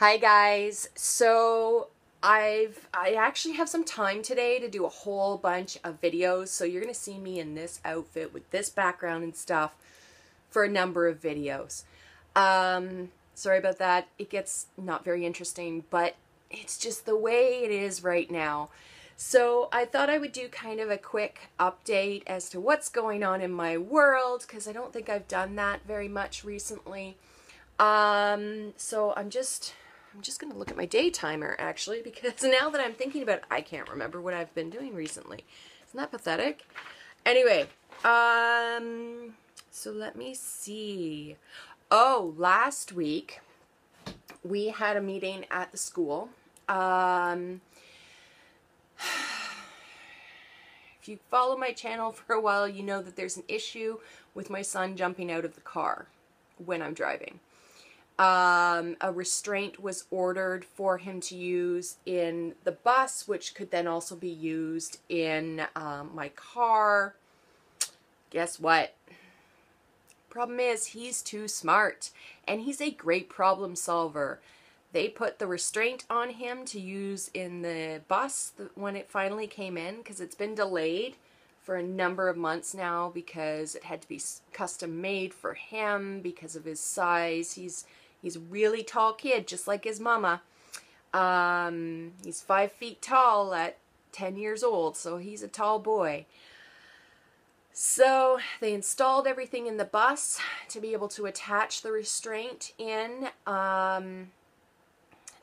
Hi guys. I actually have some time today to do a whole bunch of videos. So you're going to see me in this outfit with this background and stuff for a number of videos. Sorry about that. It gets not very interesting, but it's just the way it is right now. So I thought I would do kind of a quick update as to what's going on in my world, because I don't think I've done that very much recently. So I'm just going to look at my day timer, actually, because now that I'm thinking about it, I can't remember what I've been doing recently. Isn't that pathetic? Anyway, so let me see. Oh, last week we had a meeting at the school. If you follow my channel for a while, you know that there's an issue with my son jumping out of the car when I'm driving. A restraint was ordered for him to use in the bus, which could then also be used in my car. Guess what? Problem is, he's too smart, and he's a great problem solver. They put the restraint on him to use in the bus when it finally came in, because it's been delayed for a number of months now because it had to be custom made for him because of his size. He's a really tall kid, just like his mama. He's 5 feet tall at 10 years old, so he's a tall boy. So they installed everything in the bus to be able to attach the restraint in.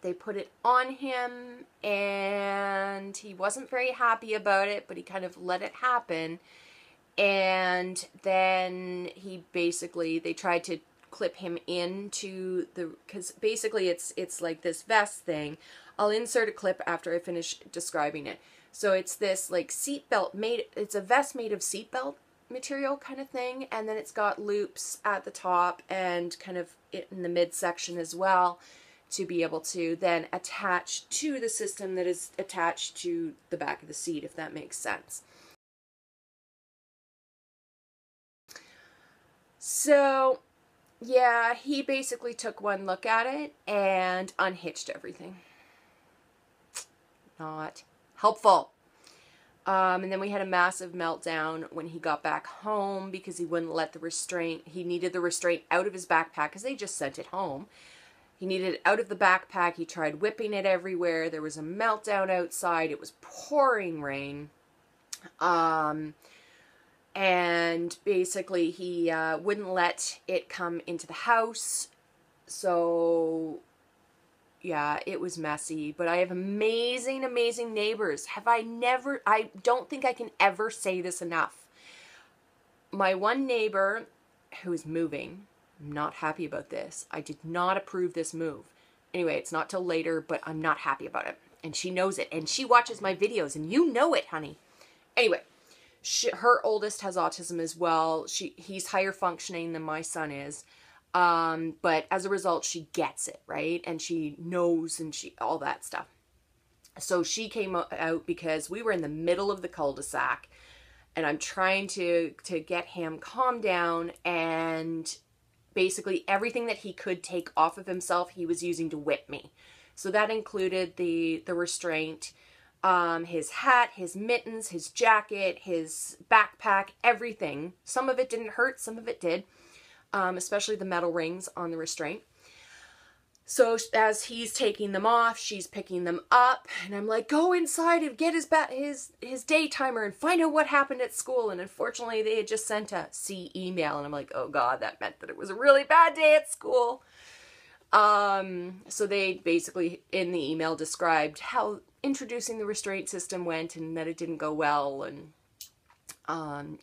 They put it on him, and he wasn't very happy about it, but he kind of let it happen. And then they tried to clip him into because basically it's like this vest thing. I'll insert a clip after I finish describing it. So it's this like seatbelt it's a vest made of seatbelt material kind of thing, and then it's got loops at the top and kind of in the midsection as well, to be able to then attach to the system that is attached to the back of the seat, if that makes sense. So yeah, he basically took one look at it and unhitched everything. Not helpful. And then we had a massive meltdown when he got back home because he wouldn't let the restraint. He needed the restraint out of his backpack because they just sent it home. He needed it out of the backpack. He tried whipping it everywhere. There was a meltdown outside. It was pouring rain. And basically he wouldn't let it come into the house. So yeah, it was messy. But I have amazing, amazing neighbors. I don't think I can ever say this enough. My one neighbor who is moving, I'm not happy about this. I did not approve this move. Anyway, it's not till later, but I'm not happy about it. And she knows it. And she watches my videos, and you know it, honey. Anyway. Her oldest has autism as well. He's higher functioning than my son is. But as a result, she gets it, right? And she knows and all that stuff. So she came out because we were in the middle of the cul-de-sac, and I'm trying to get him calmed down, and basically everything that he could take off of himself, he was using to whip me. So that included the restraint, his hat, his mittens, his jacket, his backpack, everything. Some of it didn't hurt, some of it did, especially the metal rings on the restraint. So as he's taking them off, she's picking them up, and I'm like, go inside and get his day timer and find out what happened at school. And unfortunately, they had just sent a C email, and I'm like, oh God, that meant that it was a really bad day at school. So they basically in the email described how introducing the restraint system went and that it didn't go well, and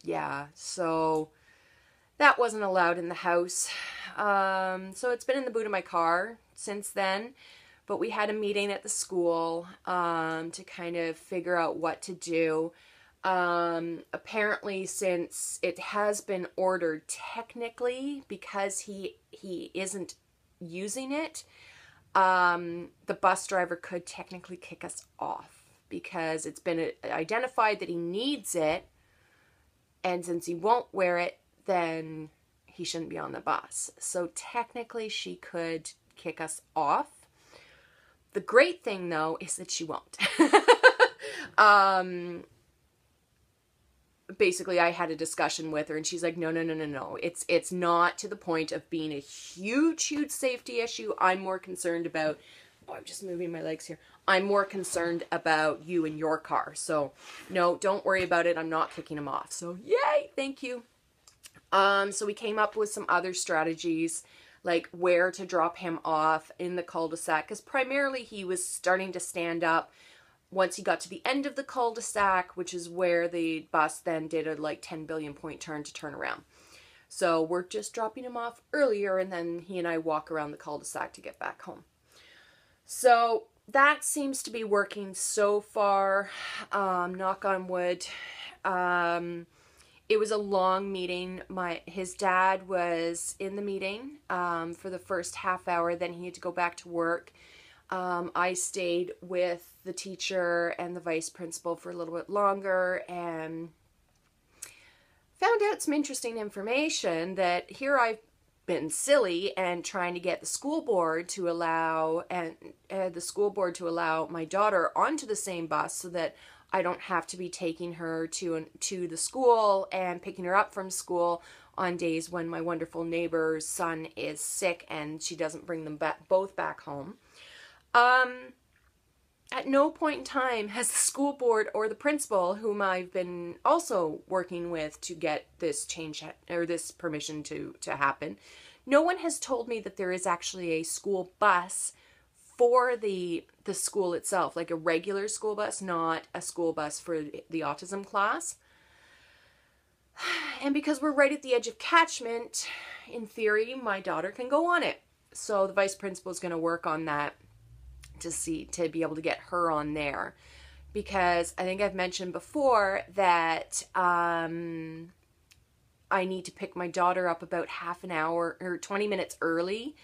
yeah, so that wasn't allowed in the house. So it's been in the boot of my car since then, but we had a meeting at the school to kind of figure out what to do. Apparently, since it has been ordered technically, because he isn't using it, the bus driver could technically kick us off because it's been identified that he needs it, and since he won't wear it, then he shouldn't be on the bus. So technically she could kick us off. The great thing, though, is that she won't. Basically, I had a discussion with her, and she's like, no. It's not to the point of being a huge safety issue. I'm more concerned about, I'm just moving my legs here. I'm more concerned about you and your car. So, no, don't worry about it. I'm not kicking him off. So, yay, thank you. So we came up with some other strategies, like where to drop him off in the cul-de-sac, because primarily he was starting to stand up once he got to the end of the cul-de-sac, which is where the bus then did a like 10 billion point turn to turn around. So we're just dropping him off earlier, and then he and I walk around the cul-de-sac to get back home. So that seems to be working so far, knock on wood. It was a long meeting. His dad was in the meeting for the first half hour, then he had to go back to work. I stayed with the teacher and the vice principal for a little bit longer and found out some interesting information that here I've been silly and trying to get the school board to allow my daughter onto the same bus so that I don't have to be taking her to the school and picking her up from school on days when my wonderful neighbor's son is sick and she doesn't bring them both back home. At no point in time has the school board or the principal, whom I've been also working with to get this change or this permission to happen, no one has told me that there is actually a school bus for the school itself, like a regular school bus, not a school bus for the autism class. And because we're right at the edge of catchment, in theory, my daughter can go on it. So the vice principal is going to work on that to be able to get her on there, because I think I've mentioned before that I need to pick my daughter up about half an hour or 20 minutes early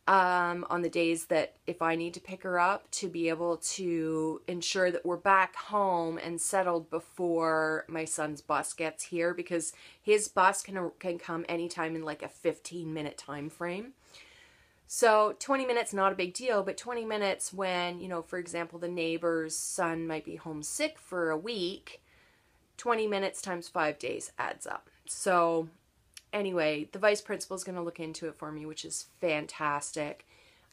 on the days that if I need to pick her up, to be able to ensure that we're back home and settled before my son's bus gets here, because his bus can come anytime in like a 15-minute time frame. So 20 minutes, not a big deal, but 20 minutes when, for example, the neighbor's son might be homesick for a week, 20 minutes times 5 days adds up. So anyway, the vice principal is going to look into it for me, which is fantastic.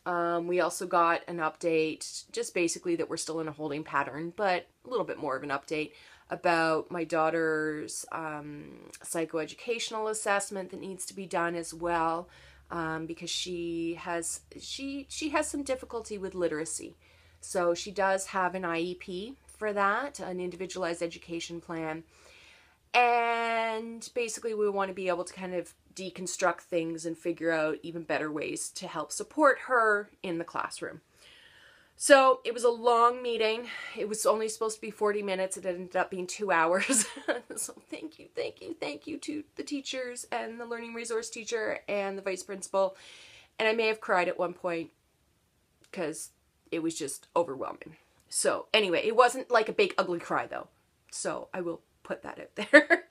We also got an update, just basically that we're still in a holding pattern, but a little bit more of an update about my daughter's psychoeducational assessment that needs to be done as well. Because she has some difficulty with literacy. So she does have an IEP for that, an individualized education plan. And basically we want to be able to kind of deconstruct things and figure out even better ways to help support her in the classroom. So it was a long meeting. It was only supposed to be 40 minutes. It ended up being 2 hours. So thank you to the teachers and the learning resource teacher and the vice principal. And I may have cried at one point because it was just overwhelming. So anyway, it wasn't like a big ugly cry though. So I will put that out there.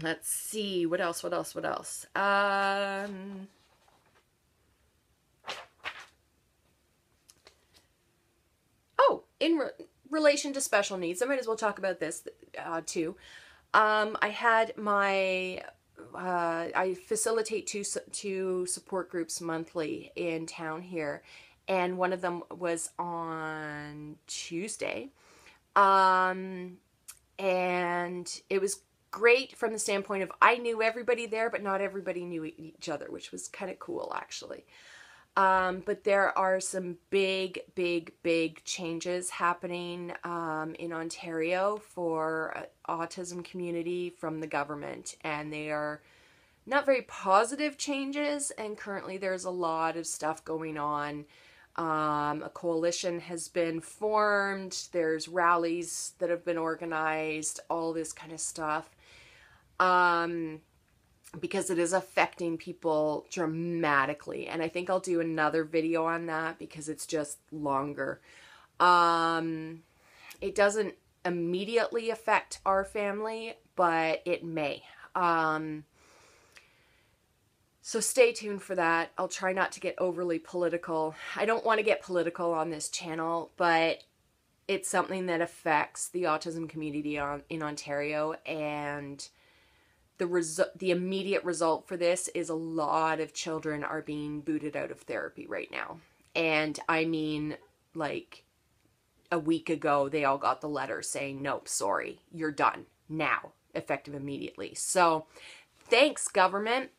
Let's see, what else? In relation to special needs, I might as well talk about this too. I had I facilitate two support groups monthly in town here, and one of them was on Tuesday. And it was great from the standpoint of I knew everybody there, but not everybody knew each other, which was kind of cool actually. But there are some big changes happening in Ontario for autism community from the government, and they are not very positive changes, and currently there's a lot of stuff going on. A coalition has been formed, there's rallies that have been organized, all this kind of stuff. Because it is affecting people dramatically. And I think I'll do another video on that because it's just longer. It doesn't immediately affect our family, but it may. So stay tuned for that. I'll try not to get overly political. I don't want to get political on this channel, but it's something that affects the autism community in Ontario, and the immediate result for this is a lot of children are being booted out of therapy right now. And I mean, like, a week ago, they all got the letter saying, nope, sorry, you're done now, effective immediately. So thanks, government.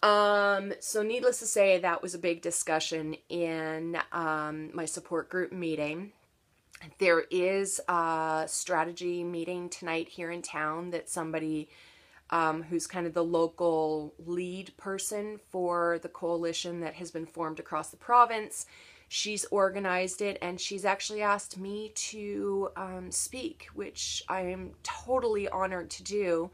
So needless to say, that was a big discussion in my support group meeting. There is a strategy meeting tonight here in town that somebody who's kind of the local lead person for the coalition that has been formed across the province, she's organized it, and she's actually asked me to speak, which I am totally honored to do.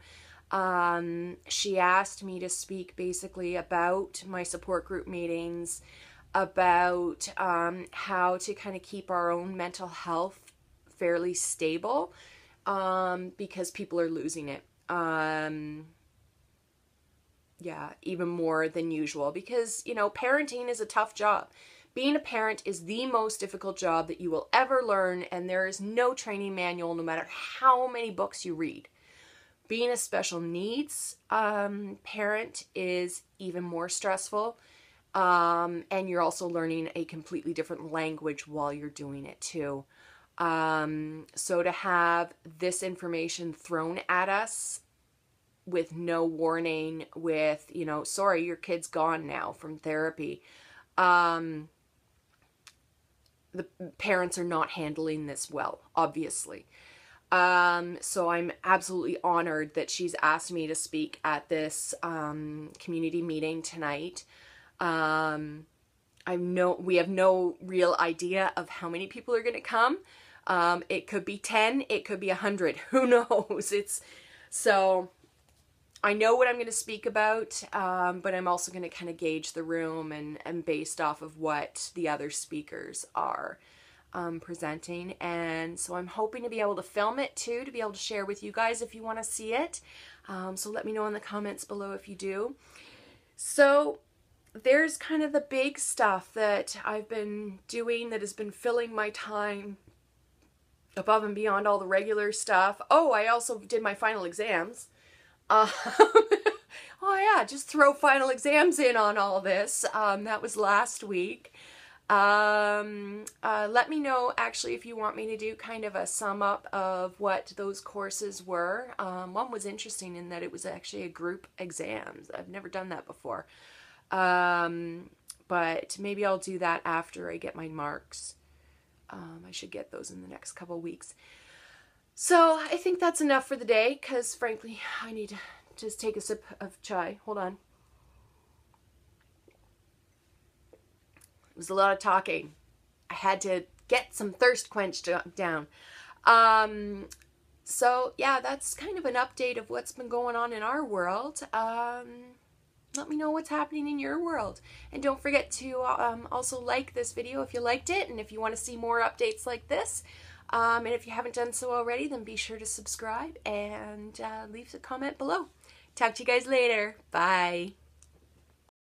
She asked me to speak basically about my support group meetings, about how to kind of keep our own mental health fairly stable, because people are losing it. Yeah, even more than usual, because, you know, parenting is a tough job. Being a parent is the most difficult job that you will ever learn, and there is no training manual no matter how many books you read. Being a special needs parent is even more stressful, and you're also learning a completely different language while you're doing it too. So to have this information thrown at us with no warning, with, you know, sorry, your kid's gone now from therapy, the parents are not handling this well, obviously. So I'm absolutely honored that she's asked me to speak at this community meeting tonight. We have no real idea of how many people are going to come. It could be 10, it could be 100, who knows? So I know what I'm going to speak about, but I'm also going to kind of gauge the room and based off of what the other speakers are presenting. And so I'm hoping to be able to film it too, to be able to share with you guys if you want to see it. So let me know in the comments below if you do. So there's kind of the big stuff that I've been doing that has been filling my time above and beyond all the regular stuff. Oh, I also did my final exams. Oh yeah, just throw final exams in on all this. That was last week. Let me know actually if you want me to do kind of a sum up of what those courses were. One was interesting in that it was actually a group exams. I've never done that before. But maybe I'll do that after I get my marks. I should get those in the next couple weeks. So I think that's enough for the day, because frankly, I need to just take a sip of chai. Hold on. It was a lot of talking. I had to get some thirst quenched down. So yeah, that's kind of an update of what's been going on in our world. Let me know what's happening in your world. And don't forget to also like this video if you liked it, and if you want to see more updates like this. And if you haven't done so already, then be sure to subscribe and leave a comment below. Talk to you guys later. Bye.